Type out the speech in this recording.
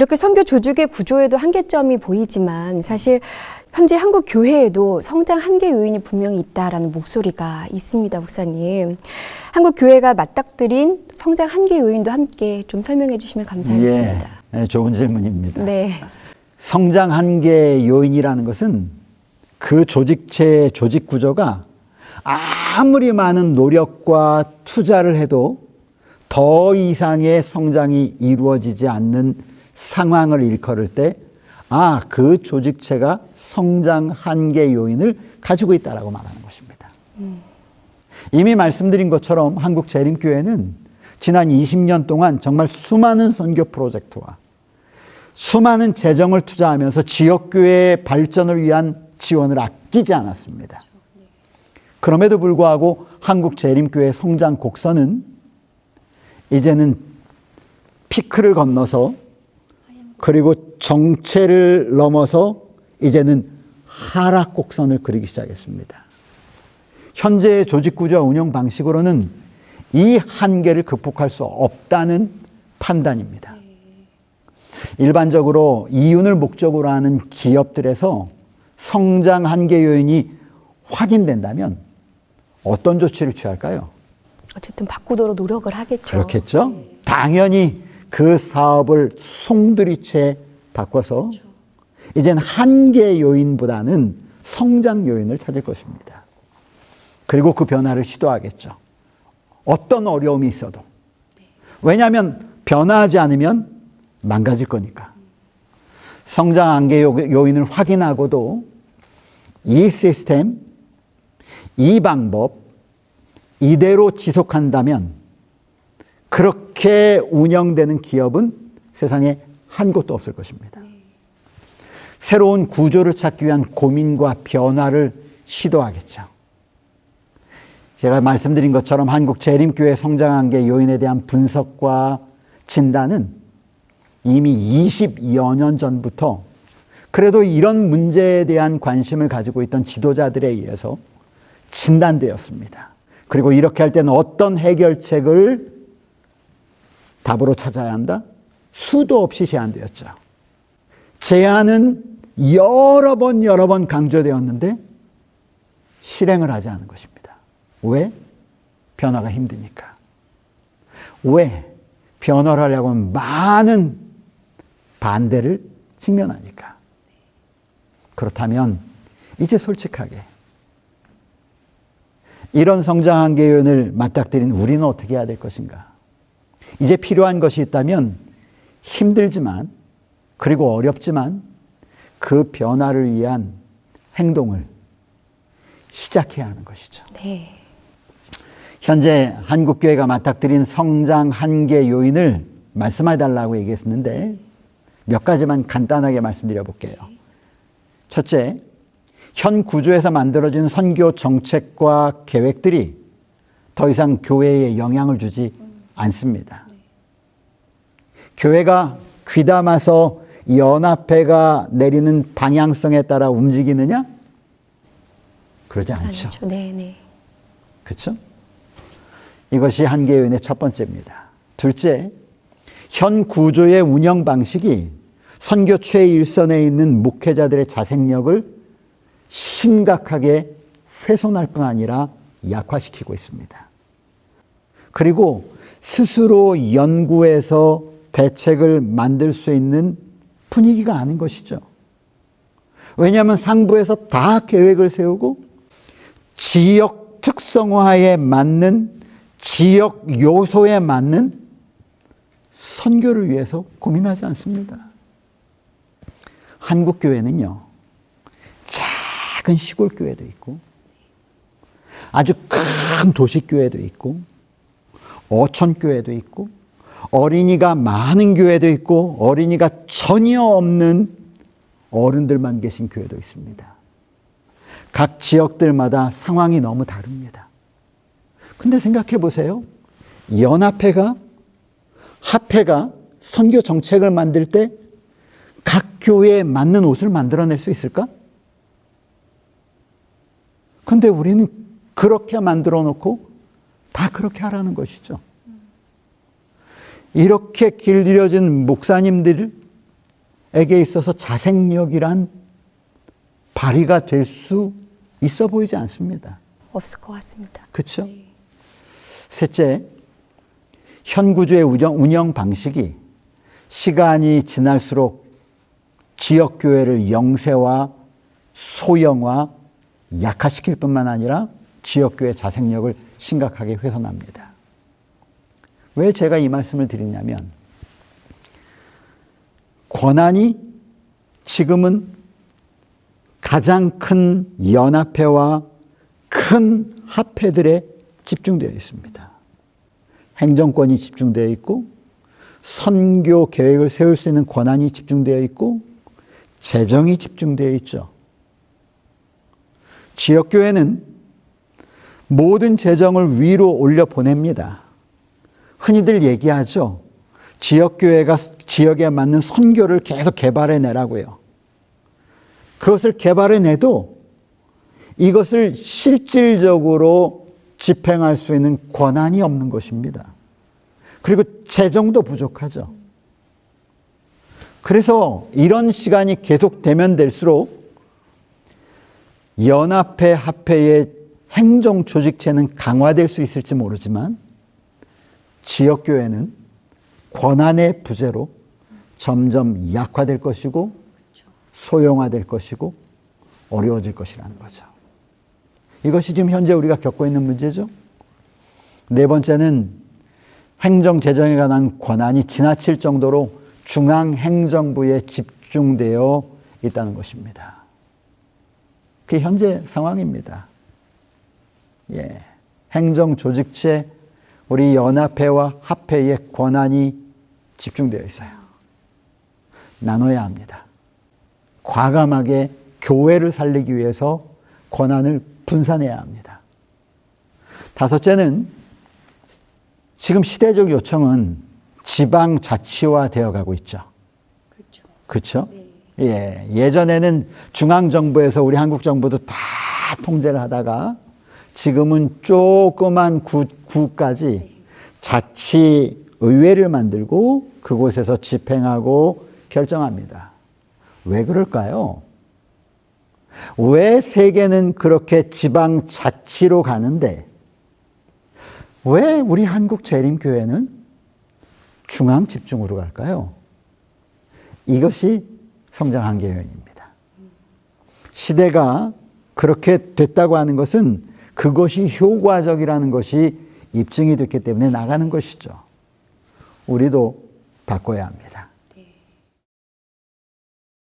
이렇게 선교 조직의 구조에도 한계점이 보이지만 사실 현재 한국 교회에도 성장 한계 요인이 분명히 있다라는 목소리가 있습니다, 목사님. 한국 교회가 맞닥뜨린 성장 한계 요인도 함께 좀 설명해 주시면 감사하겠습니다. 예, 좋은 질문입니다. 네. 성장 한계 요인이라는 것은 그 조직체의 조직 구조가 아무리 많은 노력과 투자를 해도 더 이상의 성장이 이루어지지 않는 상황을 일컬을 때, 그 조직체가 성장 한계 요인을 가지고 있다라고 말하는 것입니다. 이미 말씀드린 것처럼 한국 재림교회는 지난 20년 동안 정말 수많은 선교 프로젝트와 수많은 재정을 투자하면서 지역교회의 발전을 위한 지원을 아끼지 않았습니다. 그럼에도 불구하고 한국 재림교회 성장 곡선은 이제는 피크를 건너서 그리고 정체를 넘어서 이제는 하락 곡선을 그리기 시작했습니다. 현재의 조직구조와 운영 방식으로는 이 한계를 극복할 수 없다는 판단입니다. 일반적으로 이윤을 목적으로 하는 기업들에서 성장 한계 요인이 확인된다면 어떤 조치를 취할까요? 어쨌든 바꾸도록 노력을 하겠죠. 그렇겠죠. 당연히 그 사업을 송두리째 바꿔서 이젠 한계 요인보다는 성장 요인을 찾을 것입니다. 그리고 그 변화를 시도하겠죠. 어떤 어려움이 있어도. 왜냐하면 변화하지 않으면 망가질 거니까. 성장 한계 요인을 확인하고도 이 시스템, 이 방법 이대로 지속한다면 그렇게 운영되는 기업은 세상에 한 곳도 없을 것입니다. 새로운 구조를 찾기 위한 고민과 변화를 시도하겠죠. 제가 말씀드린 것처럼 한국 재림교회 성장 한계 요인에 대한 분석과 진단은 이미 20여 년 전부터 그래도 이런 문제에 대한 관심을 가지고 있던 지도자들에 의해서 진단되었습니다. 그리고 이렇게 할 때는 어떤 해결책을 답으로 찾아야 한다? 수도 없이 제안되었죠. 제안은 여러 번 강조되었는데 실행을 하지 않은 것입니다. 왜? 변화가 힘드니까. 왜? 변화를 하려고 하면 많은 반대를 직면하니까. 그렇다면 이제 솔직하게 이런 성장 한계 요인을 맞닥뜨린 우리는 어떻게 해야 될 것인가? 이제 필요한 것이 있다면 힘들지만 그리고 어렵지만 그 변화를 위한 행동을 시작해야 하는 것이죠. 네. 현재 한국교회가 맞닥뜨린 성장 한계 요인을 말씀해 달라고 얘기했는데 몇 가지만 간단하게 말씀드려 볼게요. 첫째, 현 구조에서 만들어진 선교 정책과 계획들이 더 이상 교회에 영향을 주지 않습니다. 교회가 귀담아서 연합회가 내리는 방향성에 따라 움직이느냐? 그러지 않죠. 네네. 그렇죠? 이것이 한계 요인의 첫 번째입니다. 둘째, 현 구조의 운영 방식이 선교 최일선에 있는 목회자들의 자생력을 심각하게 훼손할 뿐 아니라 약화시키고 있습니다. 그리고 스스로 연구해서 대책을 만들 수 있는 분위기가 아닌 것이죠. 왜냐하면 상부에서 다 계획을 세우고 지역 특성화에 맞는 지역 요소에 맞는 선교를 위해서 고민하지 않습니다. 한국 교회는요, 작은 시골 교회도 있고 아주 큰 도시 교회도 있고 어촌 교회도 있고 어린이가 많은 교회도 있고 어린이가 전혀 없는 어른들만 계신 교회도 있습니다. 각 지역들마다 상황이 너무 다릅니다. 근데 생각해 보세요. 연합회가, 합회가 선교 정책을 만들 때 각 교회에 맞는 옷을 만들어낼 수 있을까? 근데 우리는 그렇게 만들어 놓고 다 그렇게 하라는 것이죠. 이렇게 길들여진 목사님들, 있어서 자생력이란 발휘가 될 수 있어 보이지 않습니다. 없을 것 같습니다. 그렇죠? 셋째, 현 구조의 운영 방식이 시간이 지날수록 지역교회를 영세화, 소형화, 약화시킬 뿐만 아니라 지역교회 자생력을 심각하게 훼손합니다. 왜 제가 이 말씀을 드리냐면, 권한이 지금은 가장 큰 연합회와 큰 합회들에 집중되어 있습니다. 행정권이 집중되어 있고, 선교 계획을 세울 수 있는 권한이 집중되어 있고, 재정이 집중되어 있죠. 지역교회는 모든 재정을 위로 올려 보냅니다. 흔히들 얘기하죠. 지역교회가 지역에 맞는 선교를 계속 개발해내라고요. 그것을 개발해내도 이것을 실질적으로 집행할 수 있는 권한이 없는 것입니다. 그리고 재정도 부족하죠. 그래서 이런 시간이 계속되면 될수록 연합회, 합회의 행정 조직체는 강화될 수 있을지 모르지만 지역교회는 권한의 부재로 점점 약화될 것이고 소형화될 것이고 어려워질 것이라는 거죠. 이것이 지금 현재 우리가 겪고 있는 문제죠. 네 번째는 행정재정에 관한 권한이 지나칠 정도로 중앙행정부에 집중되어 있다는 것입니다. 그게 현재 상황입니다. 예. 행정조직체, 우리 연합회와 합회의 권한이 집중되어 있어요. 나눠야 합니다. 과감하게 교회를 살리기 위해서 권한을 분산해야 합니다. 다섯째는 지금 시대적 요청은 지방자치화 되어 가고 있죠. 그렇죠? 네. 예. 예전에는 중앙정부에서 우리 한국 정부도 다 통제를 하다가 지금은 조그만 구까지 자치의회를 만들고 그곳에서 집행하고 결정합니다. 왜 그럴까요? 왜 세계는 그렇게 지방자치로 가는데 왜 우리 한국 재림교회는 중앙 집중으로 갈까요? 이것이 성장 한계 요인입니다. 시대가 그렇게 됐다고 하는 것은 그것이 효과적이라는 것이 입증이 됐기 때문에 나가는 것이죠. 우리도 바꿔야 합니다.